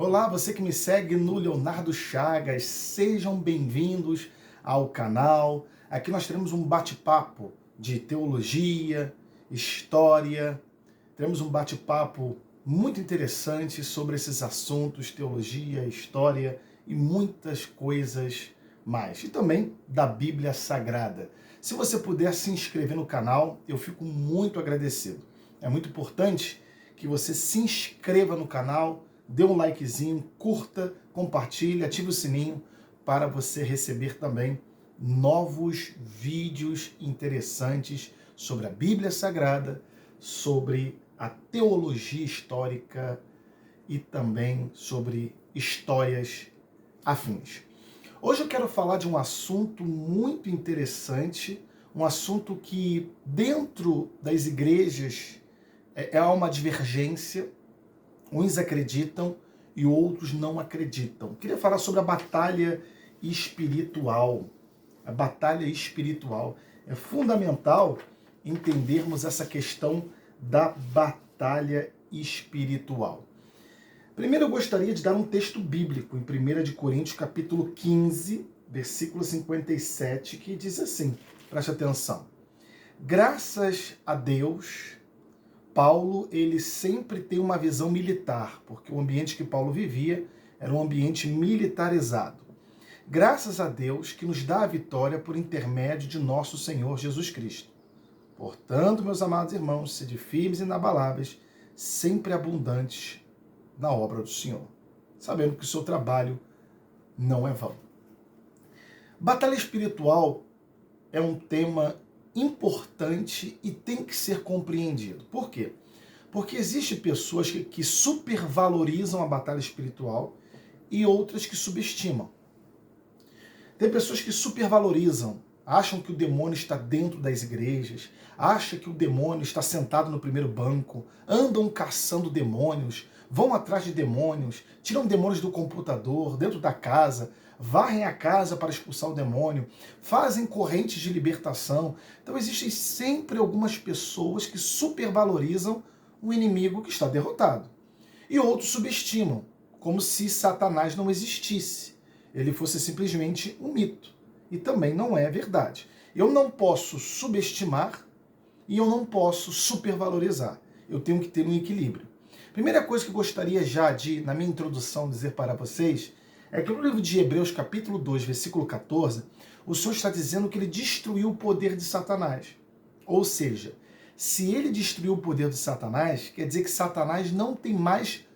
Olá, você que me segue no Leonardo Chagas, sejam bem-vindos ao canal. Aqui nós teremos um bate-papo de teologia, história, teremos um bate-papo muito interessante sobre esses assuntos, teologia, história e muitas coisas mais. E também da Bíblia Sagrada. Se você puder se inscrever no canal, eu fico muito agradecido. É muito importante que você se inscreva no canal, dê um likezinho, curta, compartilhe, ative o sininho para você receber também novos vídeos interessantes sobre a Bíblia Sagrada, sobre a teologia histórica e também sobre histórias afins. Hoje eu quero falar de um assunto muito interessante, um assunto que dentro das igrejas há uma divergência. Uns acreditam e outros não acreditam. Queria falar sobre a batalha espiritual. A batalha espiritual. É fundamental entendermos essa questão da batalha espiritual. Primeiro eu gostaria de dar um texto bíblico em 1 de Coríntios, capítulo 15, versículo 57, que diz assim, preste atenção. Graças a Deus, Paulo, ele sempre tem uma visão militar, porque o ambiente que Paulo vivia era um ambiente militarizado. Graças a Deus que nos dá a vitória por intermédio de nosso Senhor Jesus Cristo. Portanto, meus amados irmãos, sede firmes e inabaláveis, sempre abundantes na obra do Senhor, sabendo que o seu trabalho não é vão. Batalha espiritual é um tema importante e tem que ser compreendido. Por quê? Porque existem pessoas que supervalorizam a batalha espiritual e outras que subestimam. Tem pessoas que supervalorizam, acham que o demônio está dentro das igrejas, acham que o demônio está sentado no primeiro banco, andam caçando demônios, vão atrás de demônios, tiram demônios do computador, dentro da casa, varrem a casa para expulsar o demônio, fazem correntes de libertação. Então existem sempre algumas pessoas que supervalorizam o inimigo que está derrotado. E outros subestimam, como se Satanás não existisse. Ele fosse simplesmente um mito. E também não é verdade. Eu não posso subestimar e eu não posso supervalorizar. Eu tenho que ter um equilíbrio. Primeira coisa que eu gostaria já de, na minha introdução, dizer para vocês, é que no livro de Hebreus, capítulo 2, versículo 14, o Senhor está dizendo que ele destruiu o poder de Satanás. Ou seja, se ele destruiu o poder de Satanás, quer dizer que Satanás não tem mais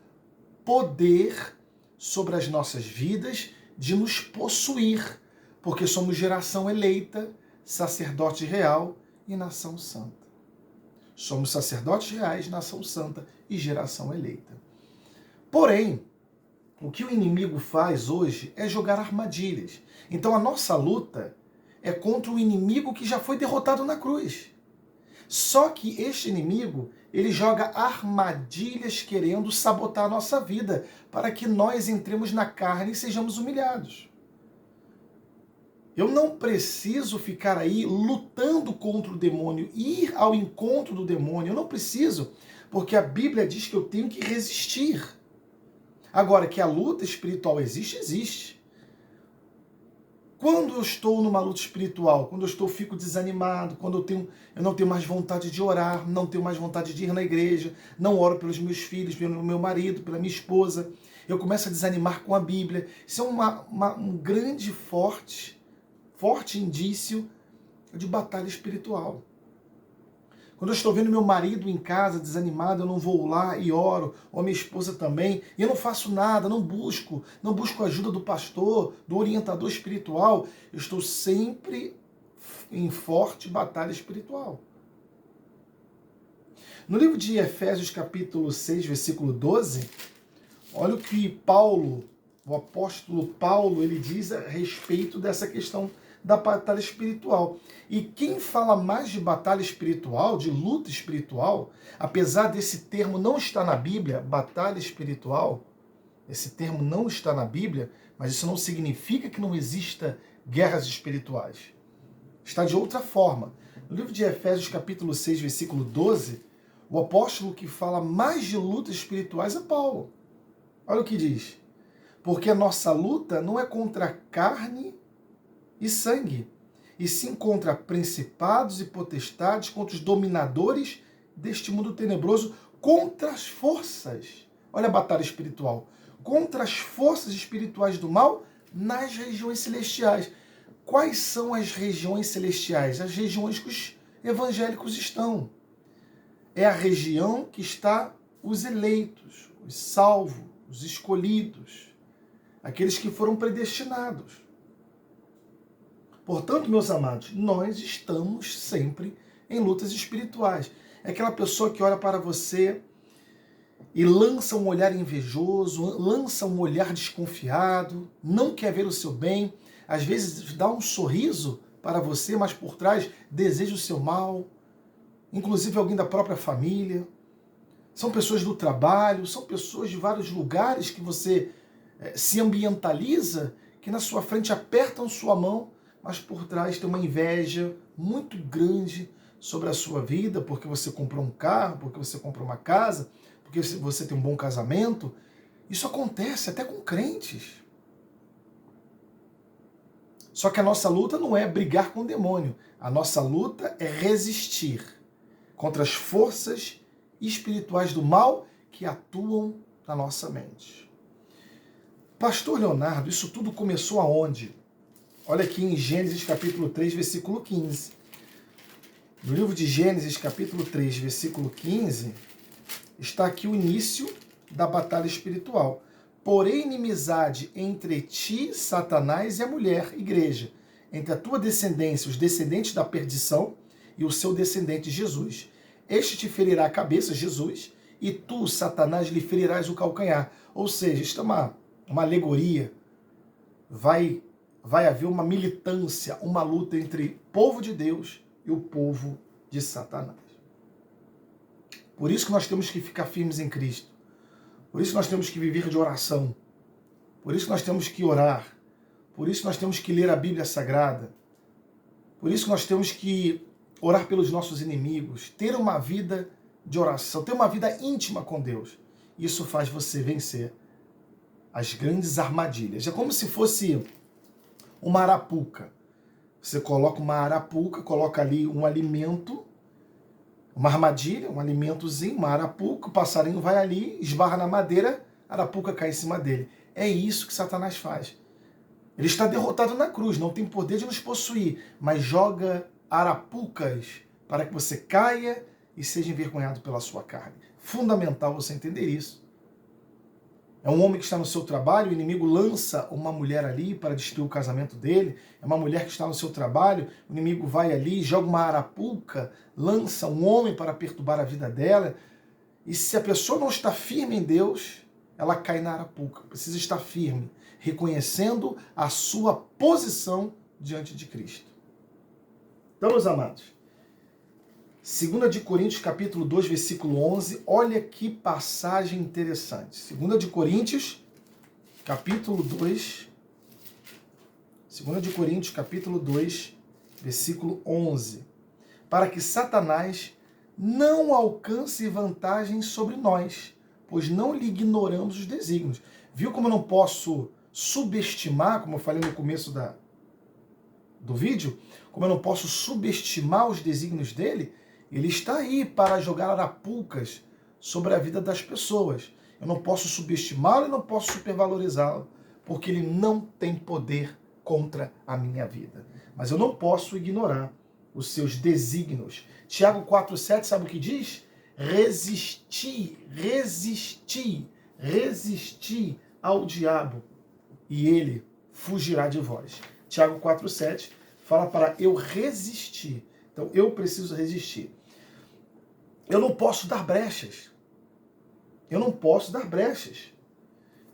poder sobre as nossas vidas de nos possuir, porque somos geração eleita, sacerdote real e nação santa. Somos sacerdotes reais, nação santa e geração eleita. Porém, o que o inimigo faz hoje é jogar armadilhas. Então a nossa luta é contra o inimigo que já foi derrotado na cruz. Só que este inimigo, ele joga armadilhas querendo sabotar a nossa vida, para que nós entremos na carne e sejamos humilhados. Eu não preciso ficar aí lutando contra o demônio, ir ao encontro do demônio. Eu não preciso, porque a Bíblia diz que eu tenho que resistir. Agora, que a luta espiritual existe, existe. Quando eu estou numa luta espiritual, quando eu fico desanimado, quando eu não tenho mais vontade de orar, não tenho mais vontade de ir na igreja, não oro pelos meus filhos, pelo meu marido, pela minha esposa, eu começo a desanimar com a Bíblia. Isso é um grande, forte indício de batalha espiritual. Quando eu estou vendo meu marido em casa desanimado, eu não vou lá e oro, ou minha esposa também, e eu não faço nada, não busco a ajuda do pastor, do orientador espiritual, eu estou sempre em forte batalha espiritual. No livro de Efésios, capítulo 6, versículo 12, olha o que Paulo, o apóstolo Paulo, ele diz a respeito dessa questão da batalha espiritual. E quem fala mais de batalha espiritual, de luta espiritual, apesar desse termo não estar na Bíblia, batalha espiritual, esse termo não está na Bíblia, mas isso não significa que não exista guerras espirituais. Está de outra forma. No livro de Efésios, capítulo 6, versículo 12, o apóstolo que fala mais de lutas espirituais é Paulo. Olha o que diz. Porque a nossa luta não é contra carne e sangue, e sim contra principados e potestades, contra os dominadores deste mundo tenebroso, contra as forças. Olha a batalha espiritual. Contra as forças espirituais do mal nas regiões celestiais. Quais são as regiões celestiais? As regiões que os evangélicos estão. É a região que está os eleitos, os salvos, os escolhidos, aqueles que foram predestinados. Portanto, meus amados, nós estamos sempre em lutas espirituais. É aquela pessoa que olha para você e lança um olhar invejoso, lança um olhar desconfiado, não quer ver o seu bem, às vezes dá um sorriso para você, mas por trás deseja o seu mal, inclusive alguém da própria família. São pessoas do trabalho, são pessoas de vários lugares que você se ambientaliza, que na sua frente apertam sua mão, mas por trás tem uma inveja muito grande sobre a sua vida, porque você comprou um carro, porque você comprou uma casa, porque você tem um bom casamento. Isso acontece até com crentes. Só que a nossa luta não é brigar com o demônio. A nossa luta é resistir contra as forças espirituais do mal que atuam na nossa mente. Pastor Leonardo, isso tudo começou aonde? Olha aqui em Gênesis capítulo 3, versículo 15. No livro de Gênesis capítulo 3, versículo 15, está aqui o início da batalha espiritual. Porém, inimizade entre ti, Satanás, e a mulher, igreja, entre a tua descendência, os descendentes da perdição, e o seu descendente Jesus. Este te ferirá a cabeça, Jesus, e tu, Satanás, lhe ferirás o calcanhar. Ou seja, isto é uma alegoria. Vai haver uma militância, uma luta entre o povo de Deus e o povo de Satanás. Por isso que nós temos que ficar firmes em Cristo. Por isso que nós temos que viver de oração. Por isso que nós temos que orar. Por isso que nós temos que ler a Bíblia Sagrada. Por isso que nós temos que orar pelos nossos inimigos, ter uma vida de oração, ter uma vida íntima com Deus. Isso faz você vencer as grandes armadilhas. É como se fosse uma arapuca. Você coloca uma arapuca, coloca ali um alimento, uma armadilha, um alimentozinho, uma arapuca, o passarinho vai ali, esbarra na madeira, a arapuca cai em cima dele. É isso que Satanás faz. Ele está derrotado na cruz, não tem poder de nos possuir, mas joga arapucas para que você caia e seja envergonhado pela sua carne. Fundamental você entender isso. É um homem que está no seu trabalho, o inimigo lança uma mulher ali para destruir o casamento dele. É uma mulher que está no seu trabalho, o inimigo vai ali, joga uma arapuca, lança um homem para perturbar a vida dela. E se a pessoa não está firme em Deus, ela cai na arapuca. Precisa estar firme, reconhecendo a sua posição diante de Cristo. Então, meus amados, 2 de Coríntios, capítulo 2, versículo 11, olha que passagem interessante. 2 de Coríntios, capítulo 2, 2 de Coríntios, capítulo 2, versículo 11. Para que Satanás não alcance vantagem sobre nós, pois não lhe ignoramos os desígnios. Viu como eu não posso subestimar, como eu falei no começo do vídeo, como eu não posso subestimar os desígnios dele? Ele está aí para jogar arapucas sobre a vida das pessoas. Eu não posso subestimá-lo e não posso supervalorizá-lo, porque ele não tem poder contra a minha vida. Mas eu não posso ignorar os seus desígnios. Tiago 4,7, sabe o que diz? Resisti ao diabo e ele fugirá de vós. Tiago 4,7 fala para eu resistir. Então eu preciso resistir. Eu não posso dar brechas. Eu não posso dar brechas.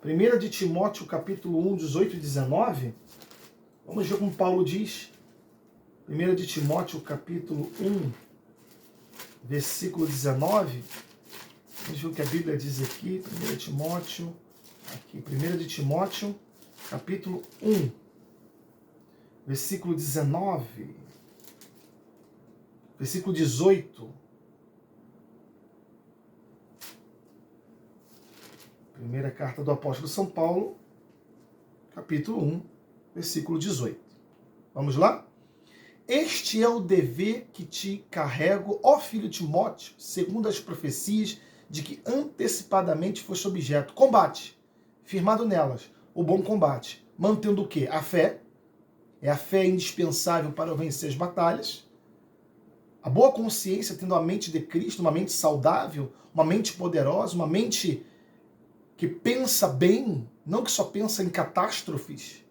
1 de Timóteo, capítulo 1, 18 e 19. Vamos ver como Paulo diz. 1 de Timóteo, capítulo 1, versículo 19. Vamos ver o que a Bíblia diz aqui. 1 Timóteo, aqui. 1 de Timóteo, capítulo 1, versículo 19. Versículo 18. Primeira carta do apóstolo São Paulo, capítulo 1, versículo 18. Vamos lá? Este é o dever que te carrego, ó filho Timóteo, segundo as profecias de que antecipadamente foste objeto. Combate, firmado nelas, o bom combate, mantendo o quê? A fé. É a fé indispensável para vencer as batalhas. A boa consciência, tendo a mente de Cristo, uma mente saudável, uma mente poderosa, uma mente que pensa bem, não que só pensa em catástrofes.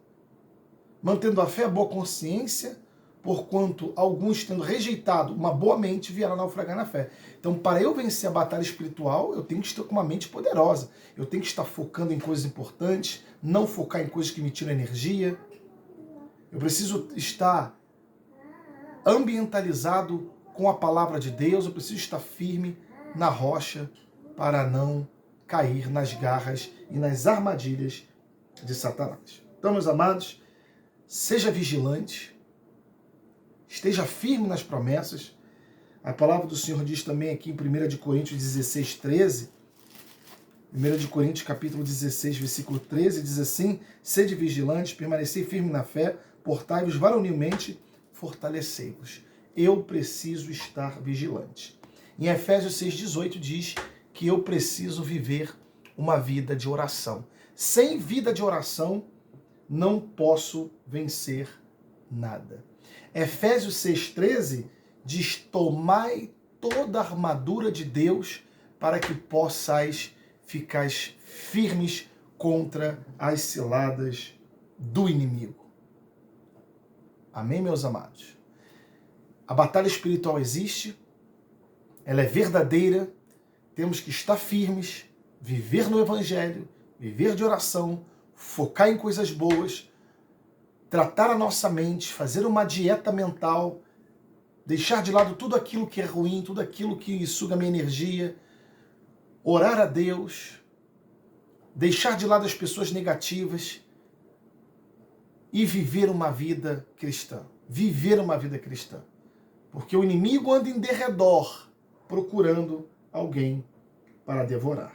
Mantendo a fé, a boa consciência, porquanto alguns, tendo rejeitado uma boa mente, vieram naufragar na fé. Então, para eu vencer a batalha espiritual, eu tenho que estar com uma mente poderosa. Eu tenho que estar focando em coisas importantes, não focar em coisas que me tiram energia. Eu preciso estar ambientalizado com a palavra de Deus, eu preciso estar firme na rocha para não cair nas garras e nas armadilhas de Satanás. Então, meus amados, seja vigilante, esteja firme nas promessas. A palavra do Senhor diz também aqui em 1 Coríntios 16, 13, 1 Coríntios capítulo 16, versículo 13, diz assim: sede vigilantes, permanecei firme na fé, portai-vos varonilmente, fortalecei-vos. Eu preciso estar vigilante. Em Efésios 6,18 diz que eu preciso viver uma vida de oração. Sem vida de oração, não posso vencer nada. Efésios 6,13 diz: tomai toda a armadura de Deus para que possais ficar firmes contra as ciladas do inimigo. Amém, meus amados? A batalha espiritual existe, ela é verdadeira, temos que estar firmes, viver no Evangelho, viver de oração, focar em coisas boas, tratar a nossa mente, fazer uma dieta mental, deixar de lado tudo aquilo que é ruim, tudo aquilo que suga minha energia, orar a Deus, deixar de lado as pessoas negativas e viver uma vida cristã. Viver uma vida cristã. Porque o inimigo anda em derredor, procurando alguém para devorar.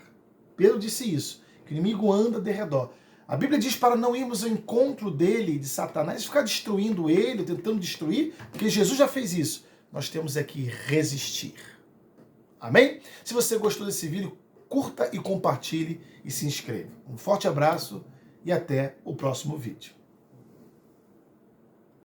Pedro disse isso, que o inimigo anda de redor. A Bíblia diz para não irmos ao encontro dele, de Satanás, ficar destruindo ele, tentando destruir, porque Jesus já fez isso. Nós temos é que resistir. Amém? Se você gostou desse vídeo, curta e compartilhe e se inscreva. Um forte abraço e até o próximo vídeo.